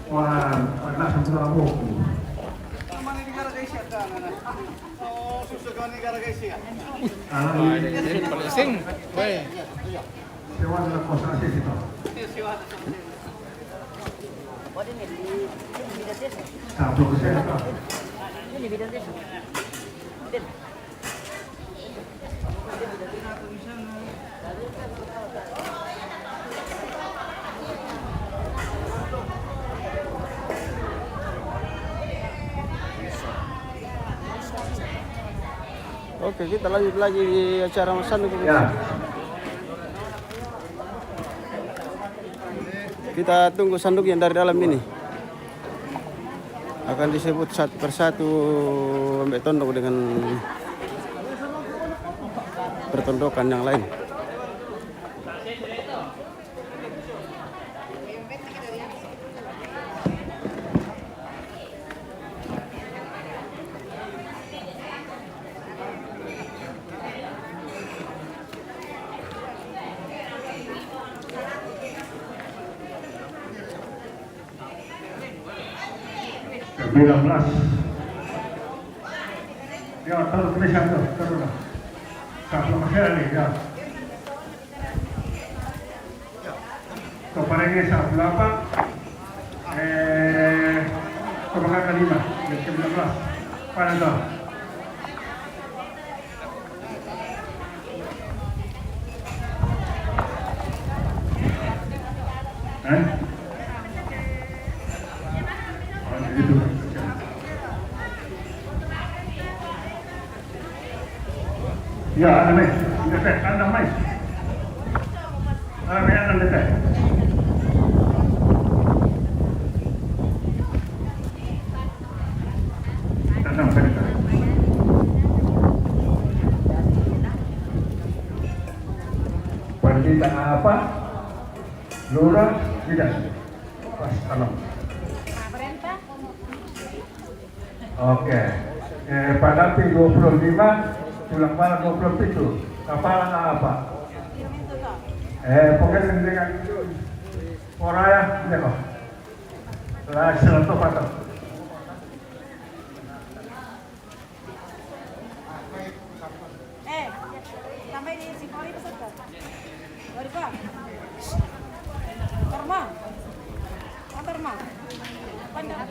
Wah, anak sebelah buku. Mana negara guys ya kan? Oh, susukan negara guys ya. Paling sing, weh. Sewa dalam kosan sih itu. Nah, belum saya tahu. Oke, kita lanjut lagi di acara Masanduk. Ya. Kita tunggu sanduk yang dari dalam ini. Akan disebut satu persatu sampai tondok dengan pertondokan yang lain. Ke-19. Ya, taruh tulisan tuh, taruh. Kalau masih nih, ya. Kemarin ini 18. Kebanggaan kelima, ke-19. Mana tuh? Ya, ada mai. Dekat, ada mai. Ada dekat. Tanam dekat. Pendeta apa? Lurah tidak. Pas alam. Oke. Pada P25 tulang malam 27. Kapalan apa? Pokoknya dengan oraya tidak kok. Lah selalu patah. Sampai di Singkori besar kan? Baru kah? Terma. Terma. Pandang.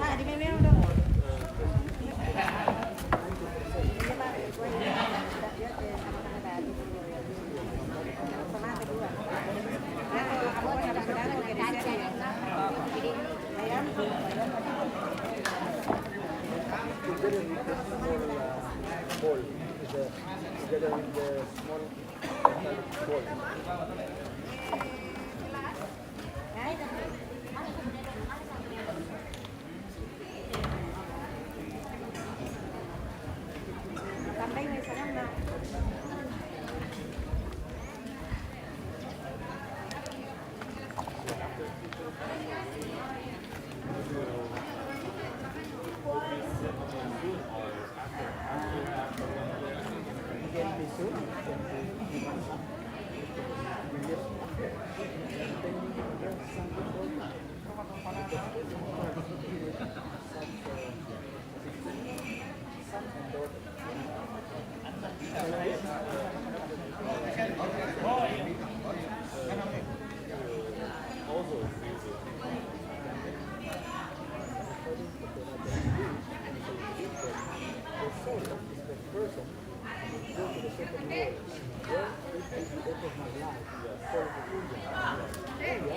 Nah, di meme udah.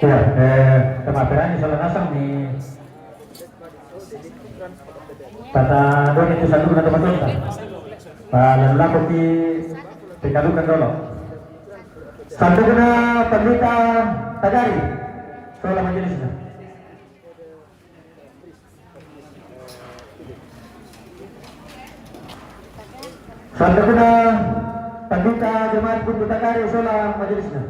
Ya, kemateran salah nasang di kata don itu satu kata betul tak? Lalu lapor di dikadukan dulu. Satu kena pendeta Tagari, soal majelisnya. Satu kena pendeta jemaat Kuntu Tagari, soal majelisnya.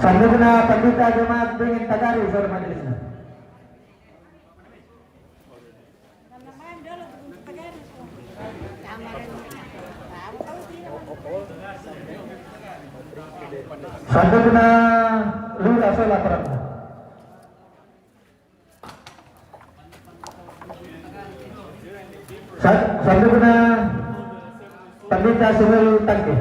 Satu kena pendeta jemaat Beringin Tagari, soal majelisnya. Sandugna Lula soy laporan. Sandugna Pandita Sunil Tangke.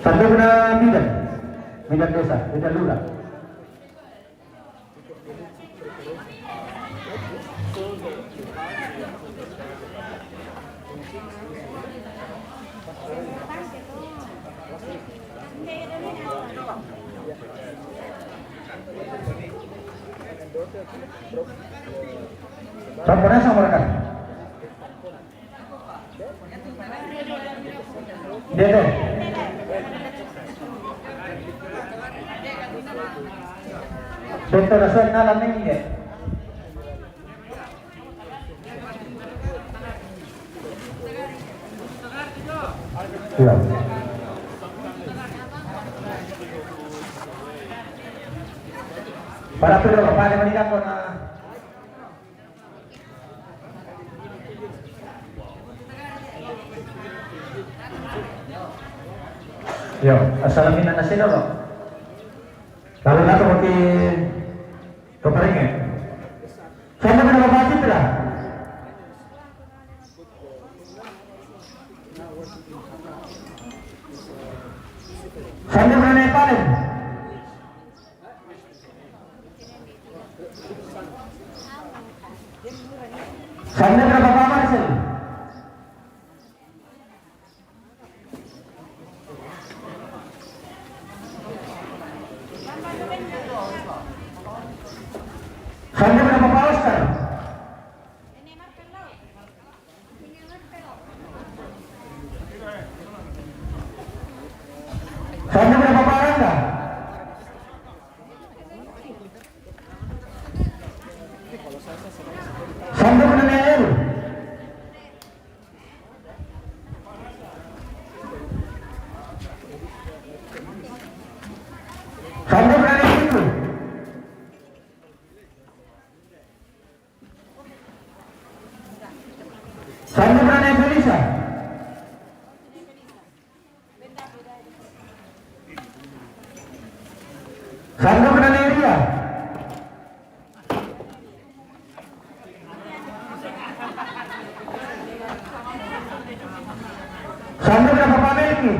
Sandugna Bidan Desa, Bidan Lula. Campurannya sama rekan. Dede. Dokter rasa nalam ini ya. Iya. Para Pedro kepada menikah pun yo, assalamualaikum nasi dulu. Lalu nak seperti keperingnya. Saya mau bawa pasti tidak? Saya berani paling. Saya berapa paman sih? Saya berapa paus kan? Saya berapa parang dah? Saya berapa air? Saya berapa itu? Saya berani Felisa. Saya berani Ria. Saya berapa Pamelki.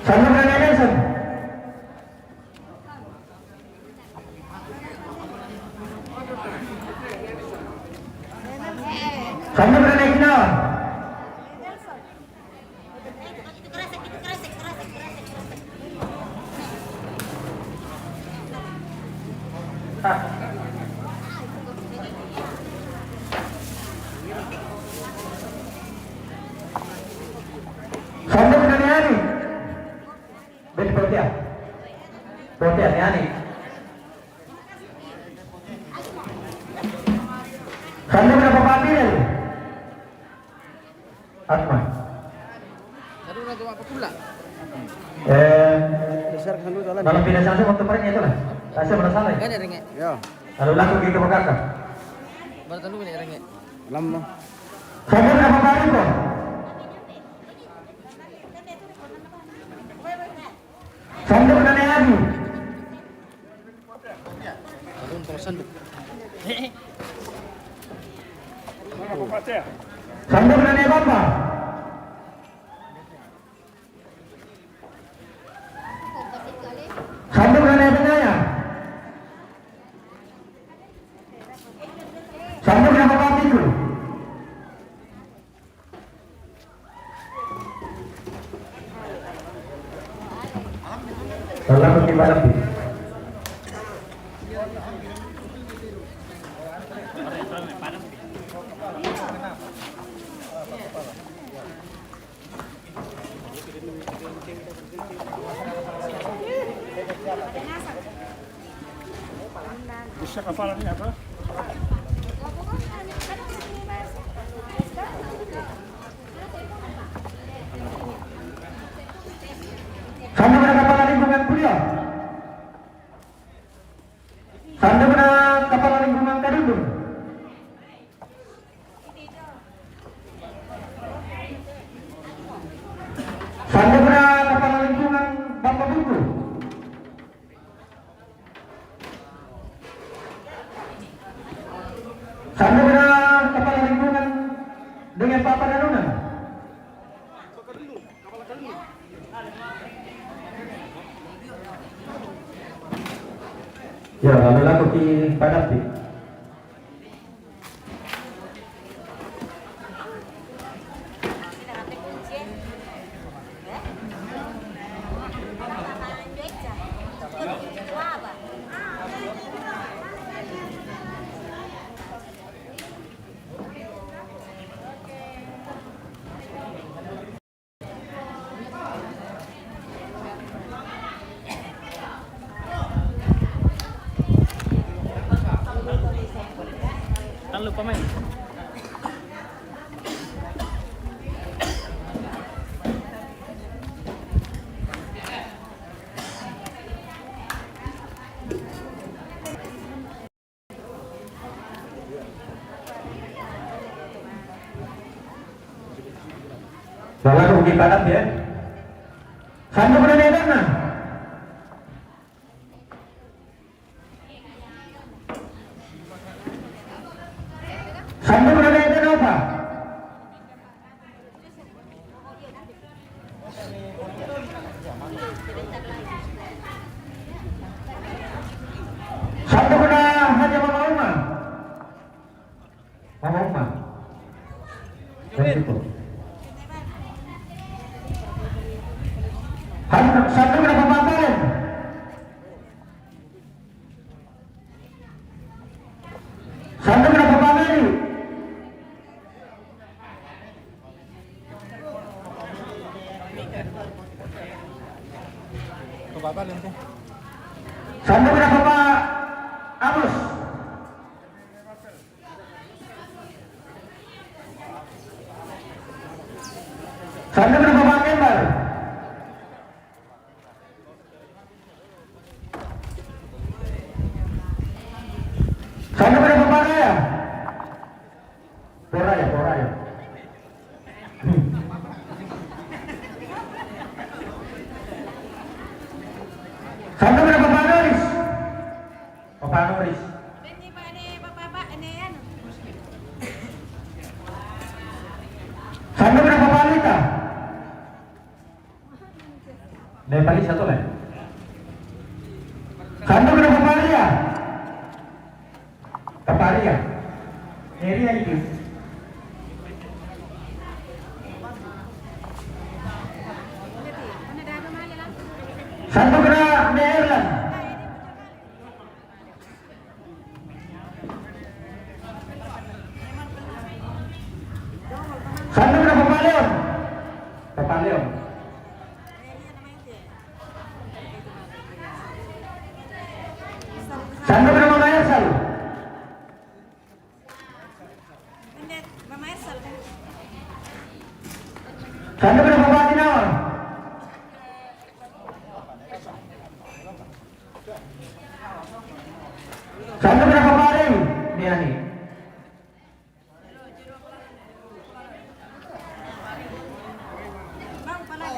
Saya berani Nelson. Saya berani Kinawan. Saya berani Ani. Ben Potia ni Ani. Saya berapa Pabil? Atman. Aduh, nak apa pula? Dalam pindah saya waktu kemarin itu lah. Saya bersalah. Kan ada ringgit. Ya, Lalu laku gitu kakak. Baru tahu ni ringgit. lama. Saya berapa kali kok? Saya berani lagi. Aduh, untuk sanduk. Saya berani apa? Saya berani penyayang. Saya berapa kali itu? Kalau aku tiba lagi. Bisa kafalannya apa? Sandung na Kepala Lingkungan Kuliah. Sandung na Kepala Lingkungan Kadudun. Sandung na Kepala Lingkungan Bangka Belitung. Sandung na Kepala Lingkungan dengan Pak Padanunan. Ya, lalu laku di Padapti. Jangan lupa main. Lalu di Padap ya. Sandung na Medan na. Sandung na Medan apa? Sandung na Haja Mama Uma. Mama Uma. Sandung na Pembantaran. Sandung na Pembantaran. Sandung na Bapak Agus. Sandung na Bapak Kembar. Sandung na Bapak Raya. Poraya, Poraya. Sandung na Bapak Noris. Bapak Noris. Ini Pak, ini Bapak, ini anu. Sandung na Bapak Alita. Nepali satu lah. Sandung na Bapak Ria. Bapak Ria. Ria itu. Mana dah ada mana lah? Sandung na Neerland. Sandung na Bapak Leon. Bapak Leon. Sandung na Mama Ersal. Ini Mama Esal kan? Sandung na Bapak Tinawa. Sandung na Bapak Rewi. Niani. Bang, pala.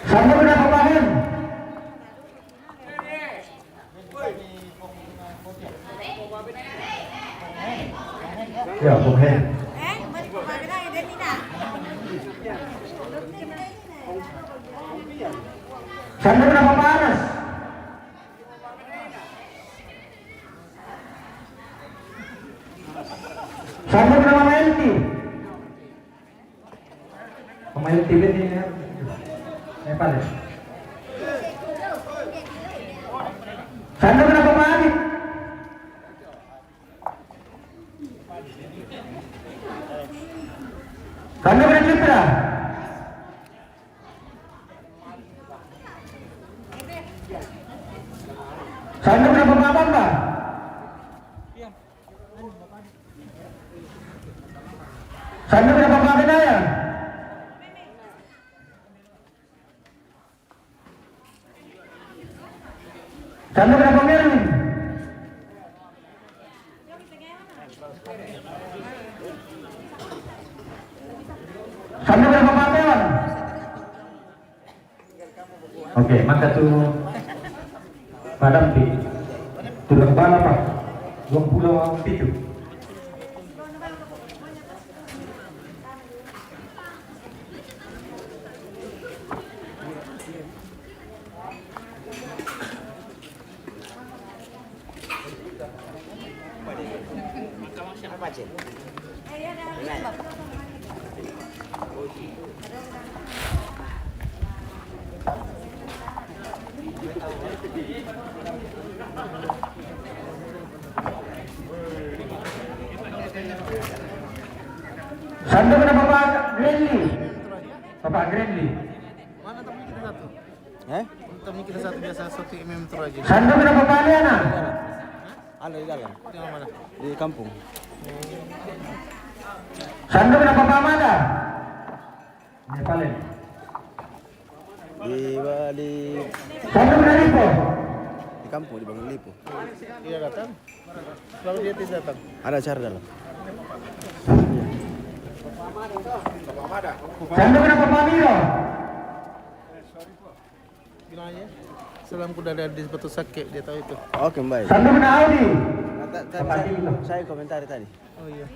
Sandung na Bapak Hen. Ya, Bung Hen. Balik ko ba na ide nina? Sandung na Bapak Anas. Sandung na Mama Elti. Mama Elti ini ya. Nepal ya. Sandung na Bapak Adit. Sandung na Citra. Sandung na Bapak Bangga. Sandung na Bapak Binaya. Sandu kenapa Merwin? Sandu kenapa Matewan? Oke, maka tuh Padam di Tulang Bala Pak 27. Sandu kena Bapak Grenly. Bapak Grenly. Mana temen kita satu? Eh? Temen kita satu biasa 1 mm tur aja. Sandu kena Bapak Aliana. Ada di dalam. Di mana? Di kampung. Sandu kena Bapak Amada. Ini paling. Di Sandu kena Lipo. di kampung di Bangun Lipo. Dia datang. Lalu dia tidak datang. Ada acara dalam. Sandu kena Bapak Miro. Bilang aja. Selang kuda ada di batu sakit, dia tahu itu. Oke, baik. Sandu kena Audi. Saya komentari tadi. Oh iya.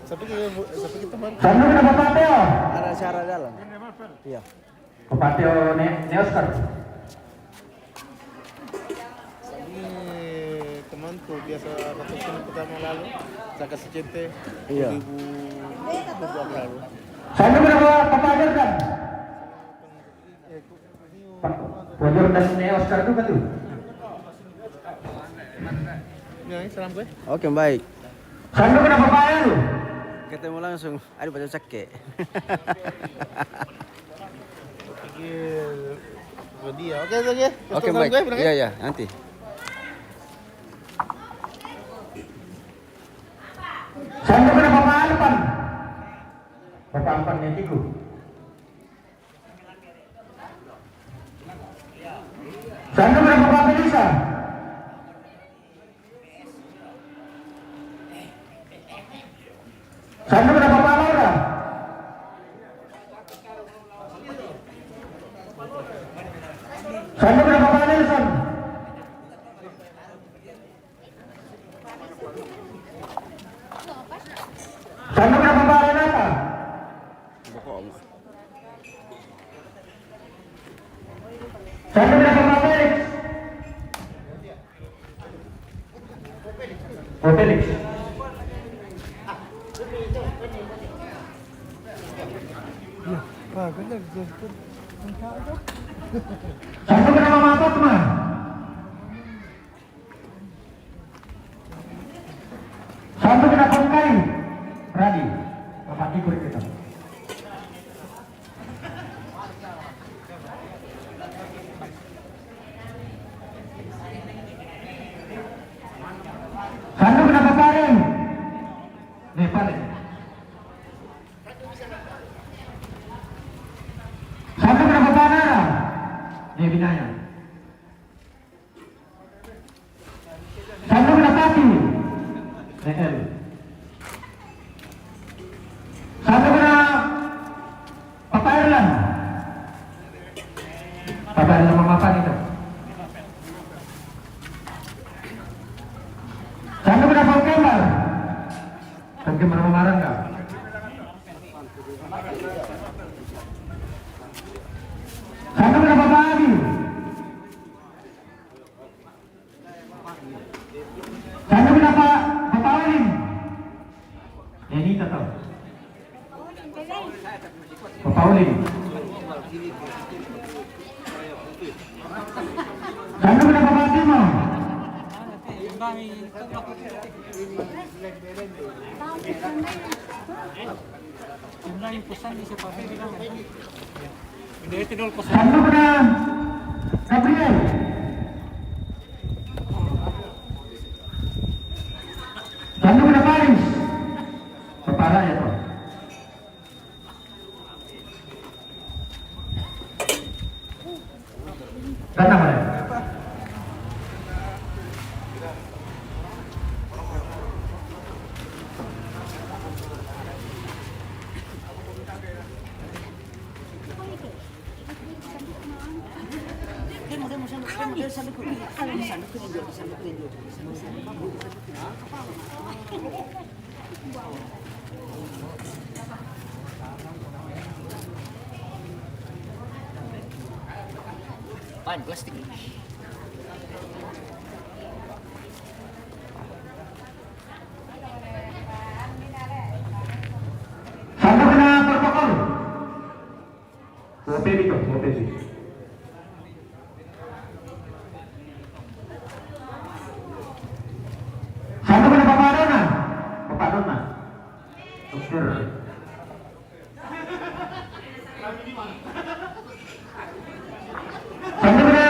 Sampai kita teman. Sandu kena Bapak Teo. Ada acara dalam. Iya. Bapak Teo Neoskar. Ini temanku biasa waktu film pertama lalu. Saya kasih cete. Iya. 2000 lalu. Sandu kena Bapak Jordan. Pak Jordan Neoskar itu kan tuh. Ya, salam gue. Oke, baik. Sandu kena Bapak Elu. Ketemu langsung. Ada baju cake. Dia. Oke, oke. Oke, baik. Iya, iya, nanti. Sandu kena Bapak Alpan. Bapak Alpan Netiku. Sandu kena Bapak Melisa. Sandu kena Bapak Laura. Sandu kena Bapak Nelson. Sandu kena Bapak Renata. Sandu kena Bapak Felix. Oh, Felix. Sandu kena Mama Fatma. Sandu kena Bongkai. Radi. Bapak Tikur kita. Sandu kena Bapak Rem. Nepal. Sandu kena Bapak Nara. Binaya. Sandu kena Pati. NL. Sandu kena Bapak Erlan. Bapak Erlan memapan itu. Sandu kena Pak Kembar. Pak Kembar memarah enggak? Sandu kena Bapak Adi. Sandu kena Bapak Olim. Ini tahu. Bapak Olim. Sandu kena Bapak Timo. Sandu kena Gabriel. Sandu kena Paris. Kepala ya Pak. Dan apa ya? Pan plastik. Satu kena protokol. Mobil itu, mobil itu. Satu kena Bapak Dona. Bapak Dona. Dokter. Satu kena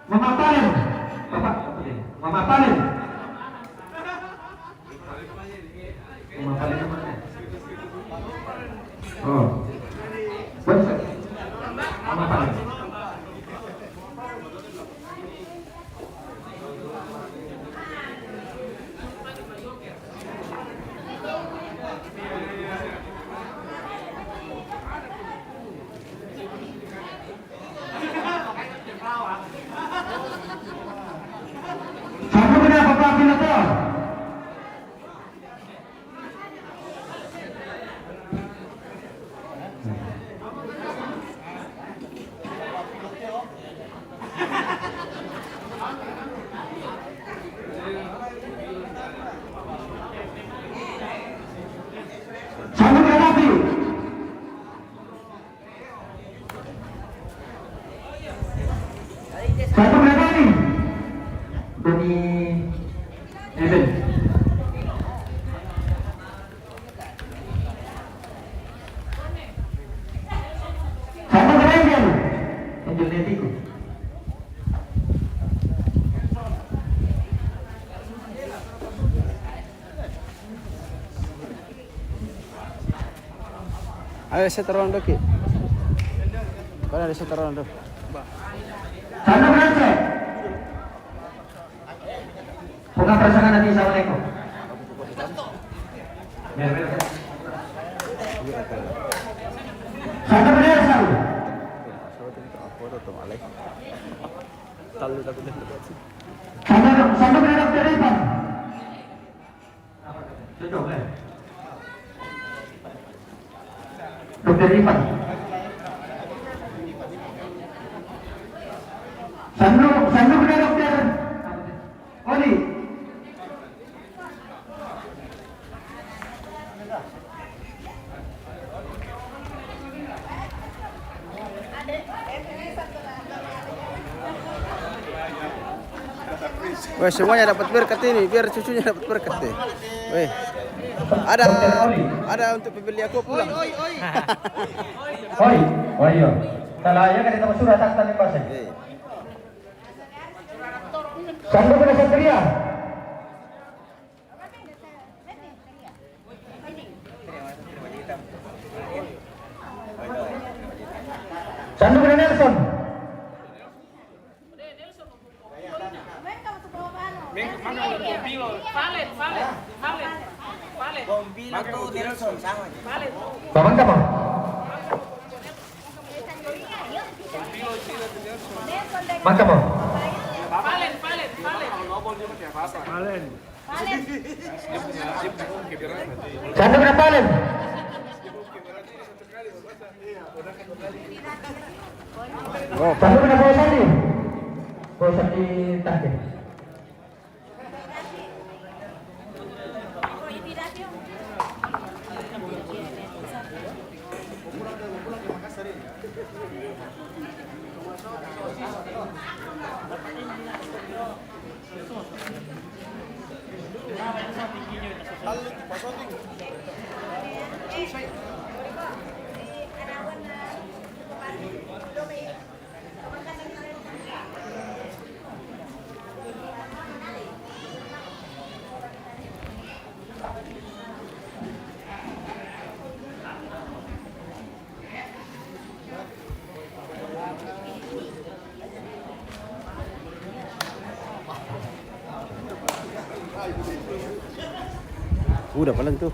Mama Palen. Bapak, Mama Palen. Mama Palen mana? Oh. Betul. Mama Palen. Satu kena Bapak Pilator. Satu kena Nabi. Satu kena Doni. Doni Eben. Satu kena Angel. Angel Netiku. Ayo set rondo ki. Kalau ada set rondo. Satu kena Cek. Bukan pasangan nanti Assalamualaikum. Satu kena Esau. Satu kena Dokter Ipan. Cocok kan? Dokter Ipan. Sandu kena Dokter Oli. Weh, semuanya dapat berkat ini, biar cucunya dapat berkat deh. Weh. Ada untuk pembeli aku pulang. Oi, oh iya. Kalau ya kan kita surat tak tanya pasal. Sandu kena Satria. Sandu kena Nelson. Paman kamu? Maka mau? Sandu kena Palen. Oh, Sandu kena Bosandi. Bosandi Tahke. udah paling tuh.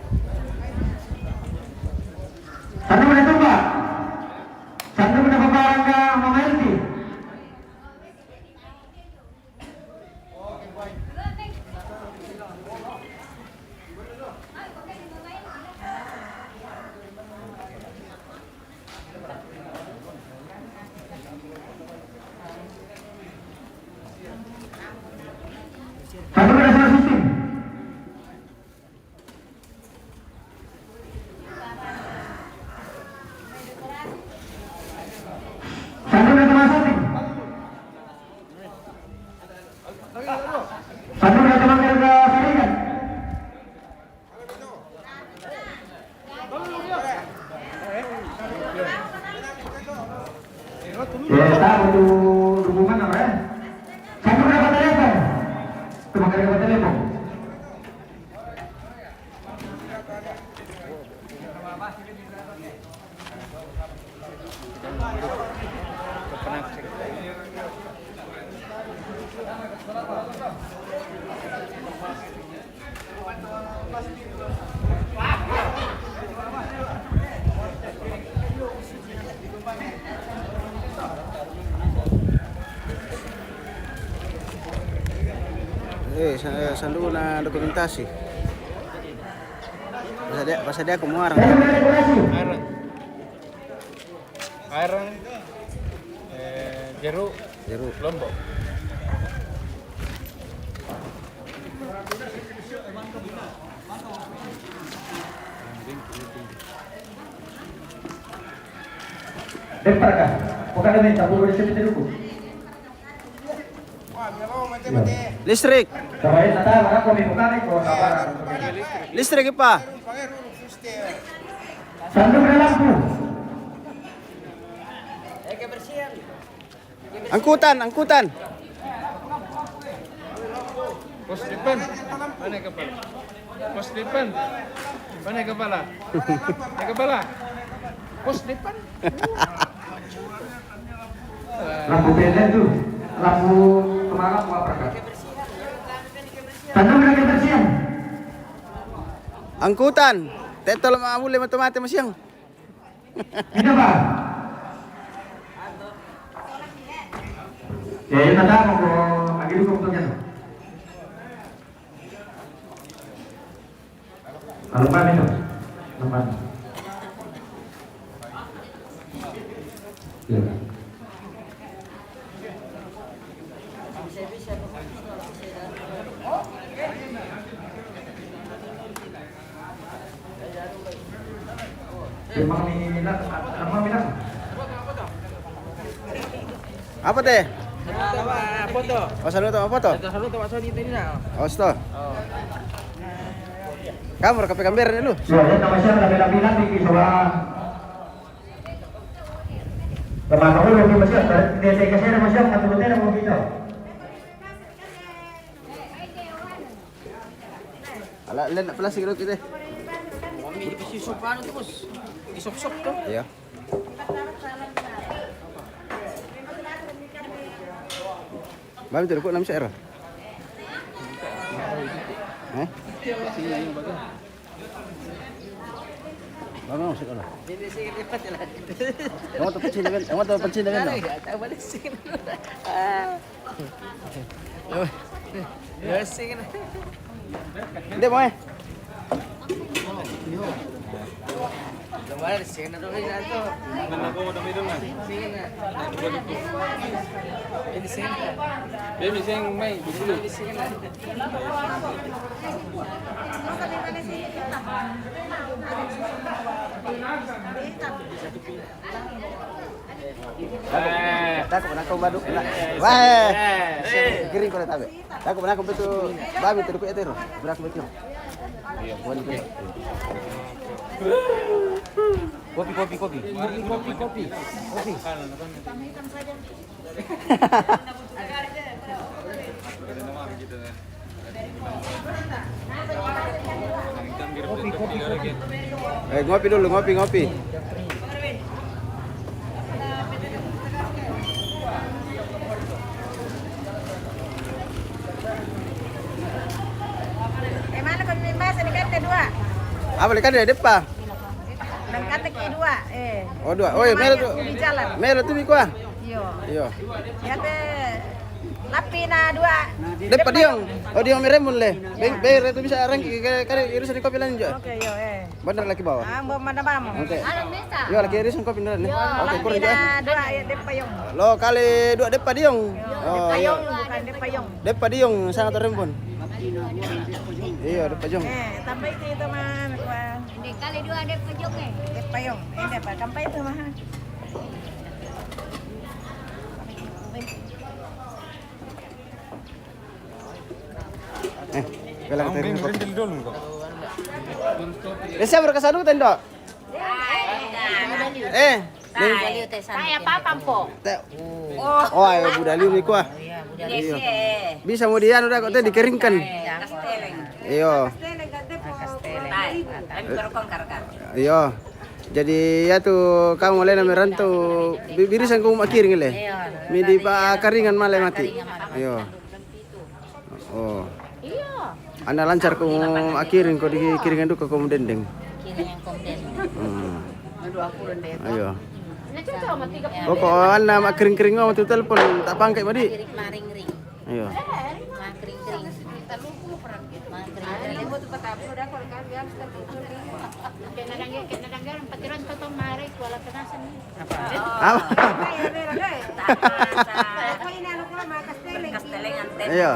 Sandu kena Tumba. Sandu kena Bapak Rangga Mama Elvi. Satu nasional sistem. Satu nasional sistem. Satu nasional harga saringan. Ya, untuk hubungan apa ya? Satu dapat telepon. Cuma kali dapat telepon. Sandu na dokumentasi. Basta dia kumuarang. Saya dekorasi. Iron, jeruk, lombok. Depar kah? Bukan ada minta bulu di sini dulu. Listrik. Cobain nata mana kau bukan itu apa? Listrik apa? Sandung ada lampu. Angkutan. Pos depan, mana kepala? Pos depan, mana kepala? Mana kepala? Pos depan. Lampu beda tuh. Lampu kemana mau apa kah? Sandung ada kebersihan. Angkutan. Tetol boleh mati masyang. Ini apa? Ya, ini nata mau lagi dulu untuk Lemban itu, lemban. Ya. Emang minat. Apa teh? Foto. Oh, salut apa foto? Salut masuk di sini nah. Oh, sto. Kamera kape kamera ni lu. Ya, nama siapa bilang di coba. Teman kamu lebih masih dari kasih nama siapa atau betul mau kita? Ala len plastik lu kita. Kami di sopan itu bos. Di sop-sop tuh. Iya. Babi tu dapat 6 syair. Mana masuk lah. Jadi saya dapat lah. Kamu tu pencin dengan. Tak boleh sing. Ya sing. Dia mau Kemarin sing na rin ato. Mana ko dami dong na. Sing na. Ini sing. Baby sing may bulu. Ini sing na. Tak pernah kau baduk. Wah. Kiring kau tahu. Tak pernah kau betul. Babi tu dekat itu. Berak betul. Iya, buat itu. Kopi. Ngopi dulu, ngopi. Mana kau ni mas dekat kedua. Apa lekat dia depan? Dekat kedua. Oh, dua. Oh, mero tu. Di jalan. Mero tu bikuah. Iyo. Iyo. Ya teh lapi na dua. Depan diong. Oh, diong meremun le. Ber itu bisa arang kare irisan kopi lanjut. Oke, yo Bener lagi bawah. Mau mana bamo? Oke. Yo lagi irisan kopi beneran nih. Oke, kurang Lapi juga. na dua ya depayong. Lo kali dua depan diong. Oh, iya. Depayong bukan depayong. Depan diong sangat rembun. Iya, ada pajong. Tambah itu mah. Hindi, kali dua ada pejok eh. Payong. Hindi pa. Kampay itu mah. Kailan ka tayo? Siya berkasano tendo? Saya papang po. Oh, ayo budali ni kuah. Bisa mau dian udah kok teh dikeringkan. Iyo. Iyo. Jadi ya tuh kamu mulai merantau birisan kamu makiring le. Midi pa karingan malai mati. Iyo. Oh. Anda lancar kamu akiring kau dikiringan duka kamu dendeng. Ayo. Oh kok anda mak kering-kering ngomong tuh telepon tak pangkai madi. Ayo. Ayo.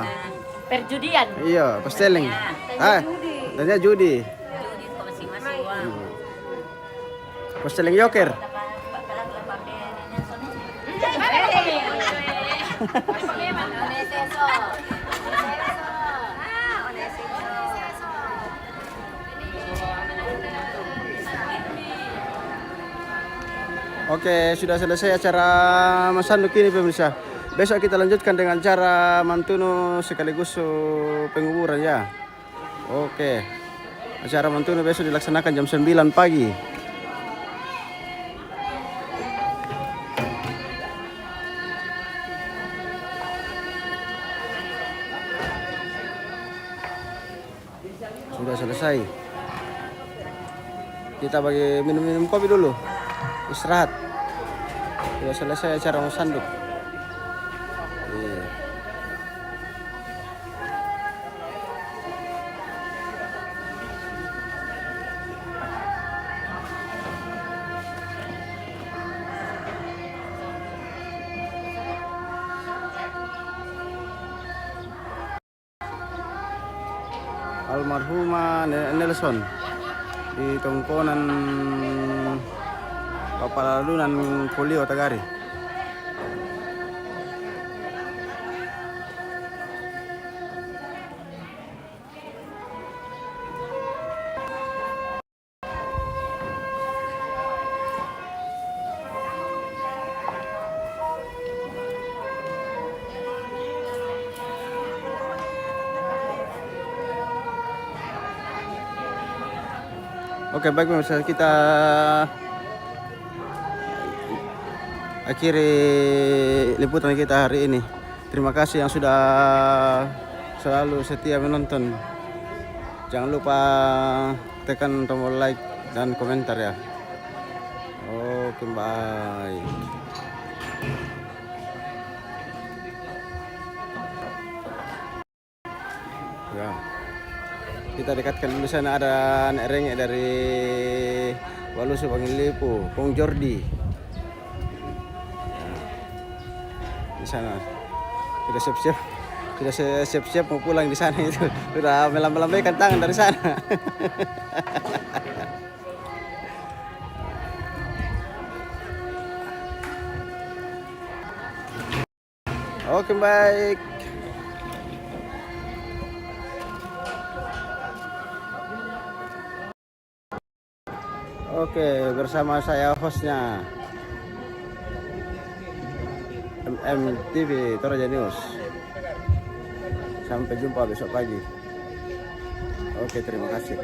Perjudian. Iya, pasteling. Tanya judi. Pasteling joker. Oke, sudah selesai acara Masanduk ini pemirsa. Besok kita lanjutkan dengan cara Mantuno sekaligus penguburan ya. Oke. Acara Mantuno besok dilaksanakan jam 9 pagi. Sudah selesai. Kita bagi minum-minum kopi dulu. Istirahat. Sudah selesai acara Masanduk. Almarhumah Nelson di tongkonan Papalalunan Polio Tagari. Oke, baik pemirsa, kita akhiri liputan kita hari ini. Terima kasih yang sudah selalu setia menonton. Jangan lupa tekan tombol like dan komentar ya. Oke, baik. Ya. Kita dekatkan dulu sana ada anak rengek dari Walusu Pangilipu, Kong Jordi. Di sana sudah siap-siap mau pulang di sana itu. Sudah melambaikan tangan dari sana. Oke, baik. Oke, bersama saya hostnya MMTV Toraja News. Sampai jumpa besok pagi. Oke, terima kasih.